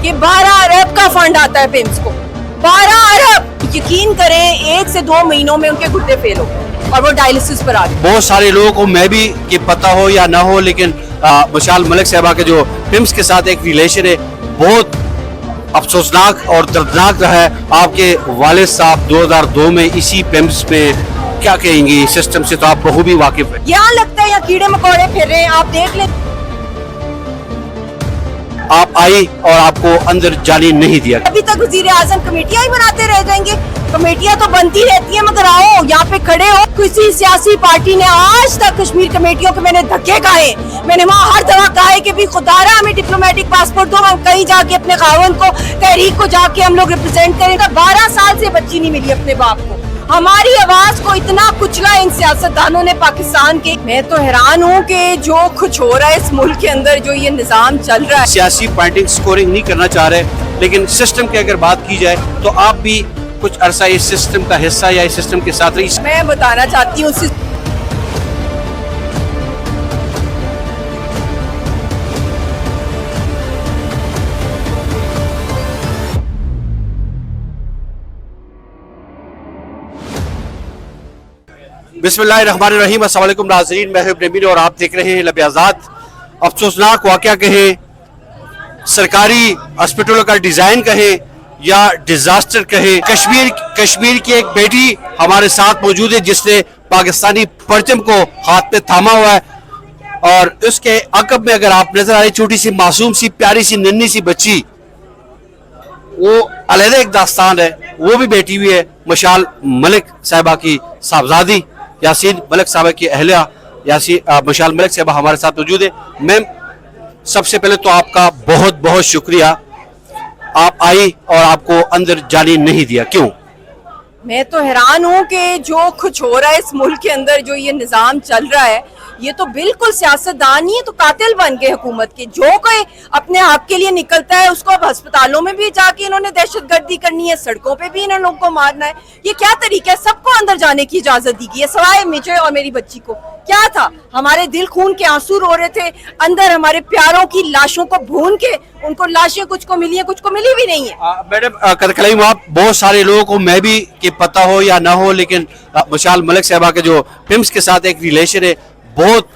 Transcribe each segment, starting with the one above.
कि 12 अरब का फंड आता है पिम्स को, 12 अरब। यकीन करें 1 से 2 महीनों में उनके गुर्दे फेल हो गए और वो डायलिसिस पर आ गए। बहुत सारे लोगों को मैं भी कि पता हो या ना हो, लेकिन मशाल मलिक साहबा के जो पिम्स के साथ एक रिलेशन है बहुत अफसोसनाक और दर्दनाक रहा है। आपके वालिद साहब 2002 में इसी पिम्स में, क्या कहेंगी सिस्टम से तो आप बहु भी वाकिफ है। यहाँ लगता है यहाँ कीड़े मकोड़े फिर रहे हैं, आप देख लें। आप आई और आपको अंदर जाने नहीं दिया। अभी तक वजीर आजम कमेटियां ही बनाते रह जाएंगे। कमेटियां तो बनती रहती है, मगर आओ यहाँ पे खड़े हो। किसी सियासी पार्टी ने आज तक कश्मीर कमेटियों के मैंने धक्के खाए, मैंने वहाँ हर दफा कहा है कि भी खुदारा हमें डिप्लोमेटिक पासपोर्ट दो, हम कहीं जाके अपने खावन को, तहरीक को जाके हम लोग रिप्रेजेंट करें। 12 साल से बच्ची नहीं मिली अपने बाप को। हमारी आवाज को इतना कुचला इन सियासतदानों ने पाकिस्तान के। मैं तो हैरान हूँ कि जो कुछ हो रहा है इस मुल्क के अंदर, जो ये निजाम चल रहा है। सियासी पार्टी स्कोरिंग नहीं करना चाह रहे, लेकिन सिस्टम की अगर बात की जाए तो आप भी कुछ अरसा इस सिस्टम का हिस्सा या इस सिस्टम के साथ रही। मैं बताना चाहती हूँ बिस्मिल्लाहिर्रहमानिर्रहीम। अस्सलाम वालेकुम नाज़रीन, मैं हूं नबील और आप देख रहे हैं लब आज़ाद। अफसोसनाक वाक़या कहें, सरकारी हॉस्पिटलों का डिज़ाइन कहें या डिज़ास्टर कहें, कश्मीर की एक बेटी हमारे साथ मौजूद है जिसने पाकिस्तानी परचम को हाथ में थामा हुआ है, और उसके अकब में अगर आप नजर आ रही छोटी सी मासूम सी प्यारी सी नन्ही सी बच्ची, वो अलहदा एक दास्तान है। वो भी बैठी हुई है मशाल मलिक साहिबा की साहबजादी यासीन मलिक साहबा की अहलिया मशाल मलिक साहबा हमारे साथ मौजूद है। मैम, सबसे पहले तो आपका बहुत बहुत शुक्रिया, आप आई और आपको अंदर जाने नहीं दिया, क्यों? मैं तो हैरान हूँ कि जो कुछ हो रहा है इस मुल्क के अंदर, जो ये निजाम चल रहा है, ये तो बिल्कुल सियासतदान ही है, तो कातिल बन गए हुकूमत के। जो कोई अपने हक के लिए निकलता है उसको अब अस्पतालों में भी जाके इन्होंने दहशतगर्दी करनी है, सड़कों पे भी इन लोगों को मारना है। ये क्या तरीका है? सबको अंदर जाने की इजाजत दी गई है सिवाय मुझे और मेरी बच्ची को। क्या था? हमारे दिल खून के आंसू रो रहे थे अंदर, हमारे प्यारों की लाशों को भून के। उनको लाशें कुछ को मिली है, कुछ को मिली भी नहीं है। मैडम कतकलाइम, आप बहुत सारे लोगों को मैं भी कि पता हो या ना हो, लेकिन मशाल मलिक साहबा के जो पिम्स के साथ एक रिलेशन है बहुत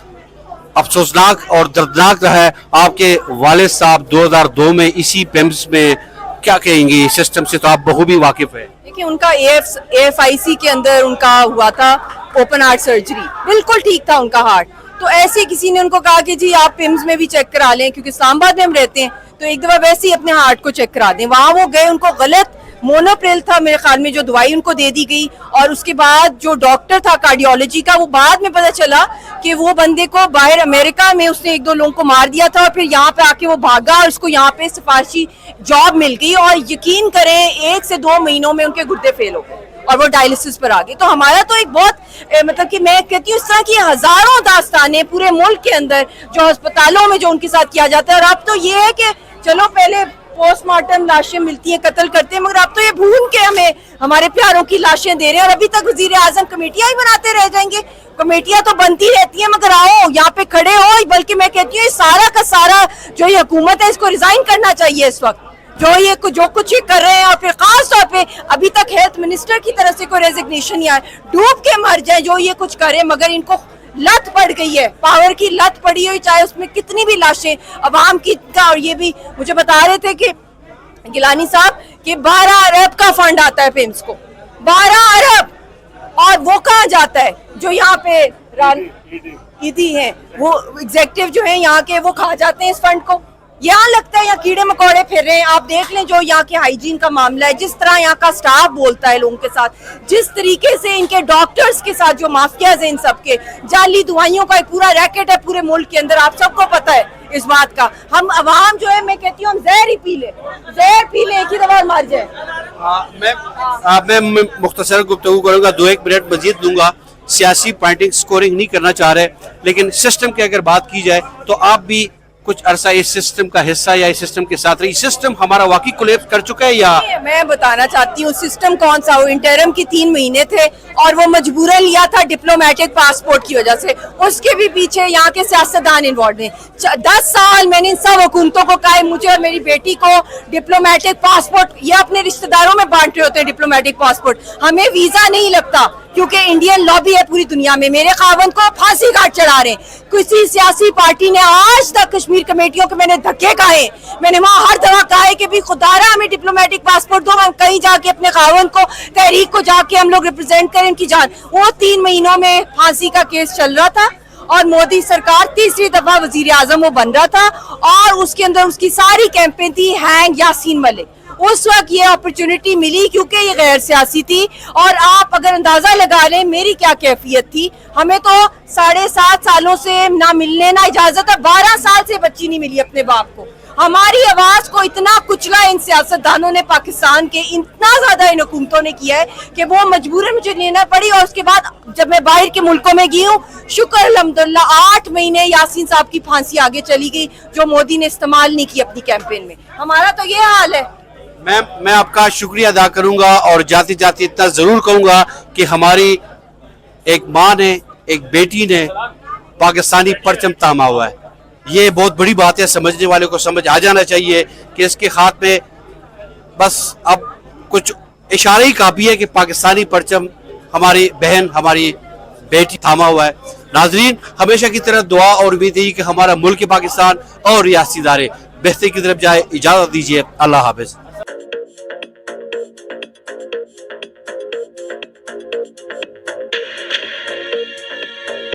अफसोसनाक और दर्दनाक रहा है। आपके वालिद साहब 2002 में इसी पिम्स में, क्या कहेंगी सिस्टम से तो आप बहु भी वाकिफ है। देखिए, उनका AFIC के अंदर उनका हुआ था ओपन हार्ट सर्जरी, बिल्कुल ठीक था उनका हार्ट। तो ऐसे किसी ने उनको कहा कि जी आप पिम्स में भी चेक करा लें, क्योंकि इस्लामाबाद में हम रहते हैं, तो एक दफा वैसे ही अपने हार्ट को चेक करा दें। वहाँ वो गए, उनको गलत मोनोप्रेल था मेरे ख्याल में, जो दवाई उनको दे दी गई, और उसके बाद जो डॉक्टर था कार्डियोलॉजी का, वो बाद में पता चला कि वो बंदे को बाहर अमेरिका में उसने 1-2 लोगों को मार दिया था, और फिर यहाँ पे आके वो भागा और उसको यहाँ पे सिफारशी जॉब मिल गई, और यकीन करें 1 से 2 महीनों में उनके गुर्दे फेल हो गए और वो डायलिसिस पर आ गए। तो हमारा तो एक बहुत मतलब कि मैं कहती हूँ इस तरह की हजारों दास्तानें पूरे मुल्क के अंदर जो अस्पतालों में जो उनके साथ किया जाता है। और अब तो ये है कि चलो पहले पोस्टमार्टम लाशें मिलती हैं, कत्ल करते हैं, मगर अब तो ये भून के हमें हमारे प्यारों की लाशें दे रहे हैं। और अभी तक वजीर आजम कमेटियां ही बनाते रह जाएंगे। कमेटियां तो बनती रहती हैं, मगर आओ यहाँ पे खड़े हो। बल्कि मैं कहती हूँ सारा का सारा जो ये हुकूमत है इसको रिजाइन करना चाहिए इस वक्त, जो कुछ ये कर रहे हैं। और फिर खास तौर पे अभी तक हेल्थ मिनिस्टर की तरफ से कोई रेजिग्नेशन नहीं आया, डूब के मर जाए जो ये कुछ करे, मगर इनको लत पड़ गई है, पावर की लत पड़ी हुई, चाहे उसमें कितनी भी लाशें अवाम की। और ये भी मुझे बता रहे थे कि गिलानी साहब कि 12 अरब का फंड आता है पिम्स को, 12 अरब, और वो कहाँ जाता है? जो यहाँ पे ईदी है, वो एग्जेक्टिव जो है यहाँ के, वो खा जाते हैं इस फंड को। यहाँ लगता है यहाँ कीड़े मकोड़े फिर रहे हैं। आप देख लें जो यहाँ के हाइजीन का मामला है, जिस तरह यहाँ का स्टाफ बोलता है लोगों के साथ, जिस तरीके से इनके डॉक्टर्स के साथ जो माफियाज हैं, इन सब के जाली दवाइयों का एक पूरा रैकेट है पूरे मुल्क के अंदर, आप सबको पता है इस बात का। हम अवाम जो है, मैं कहती हूँ हम जहर ही पी ले, एक ही दफा मर जाए। मैं मुख्तसर गुफ्तगू करूंगा, 2-1 मिनट मजीद दूंगा। सियासी पार्टी स्कोरिंग नहीं करना चाह रहे, लेकिन सिस्टम की अगर बात की जाए तो आप भी कुछ अरसा इस सिस्टम का हिस्सा या इस सिस्टम के साथ रही, सिस्टम हमारा वाकई कोलैप्स कर चुका है या मैं बताना चाहती हूँ सिस्टम कौन सा हो, इंटरम की 3 महीने थे और वो मजबूरन लिया था डिप्लोमेटिक पासपोर्ट की वजह से, उसके भी पीछे यहाँ के सियासतदान इन्वॉल्व हैं। 10 साल मैंने इन सब हुकूमतों को कहा है मुझे और मेरी बेटी को डिप्लोमेटिक पासपोर्ट, ये अपने रिश्तेदारों में बांट रहे होते हैं डिप्लोमेटिक पासपोर्ट, हमें वीजा नहीं लगता क्योंकि इंडियन लॉबी है पूरी दुनिया में। मेरे खावंद को फांसी घाट चढ़ा रहे हैं, किसी सियासी पार्टी ने आज तक कश्मीर कमेटियों के मैंने धक्के खाए, मैंने वहाँ हर दफा कहा है कि भी खुदारा हमें डिप्लोमेटिक पासपोर्ट दो, हम कहीं जाके अपने खावंद को तहरीक को जाके हम लोग रिप्रेजेंट करें उनकी जान। वो 3 महीनों में फांसी का केस चल रहा था और मोदी सरकार तीसरी दफा वजीर आजम वो बन रहा था और उसके अंदर उसकी सारी कैंपेन थी हैंग यासीन मलिक। उस वक्त ये अपॉर्चुनिटी मिली क्योंकि ये गैर सियासी थी और आप अगर अंदाजा लगा लें मेरी क्या कैफियत थी, हमें तो 7.5 सालों से ना मिलने ना इजाजत है, 12 साल से बच्ची नहीं मिली अपने बाप को। हमारी आवाज को इतना कुचला इन सियासतदानों ने पाकिस्तान के, इतना ज्यादा इन हुकूमतों ने किया है कि वो मजबूरन मुझे लेना पड़ी। और उसके बाद जब मैं बाहर के मुल्कों में गई हूँ, शुक्र अल्हम्दुलिल्लाह 8 महीने यासीन साहब की फांसी आगे चली गई जो मोदी ने इस्तेमाल नहीं की अपनी कैंपेन में। हमारा तो ये हाल है। मैं आपका शुक्रिया अदा करूंगा और जाते जाते इतना जरूर कहूंगा कि हमारी एक माँ ने, एक बेटी ने पाकिस्तानी परचम थामा हुआ है। ये बहुत बड़ी बात है, समझने वाले को समझ आ जाना चाहिए कि इसके हाथ में बस अब कुछ इशारे ही काफ़ी है कि पाकिस्तानी परचम हमारी बहन, हमारी बेटी थामा हुआ है। नाजरीन, हमेशा की तरह दुआ और उम्मीद है कि हमारा मुल्क पाकिस्तान और रियासी इदारे बेहतरी की तरफ जाए। इजाज़त दीजिए, अल्लाह हाफिज़।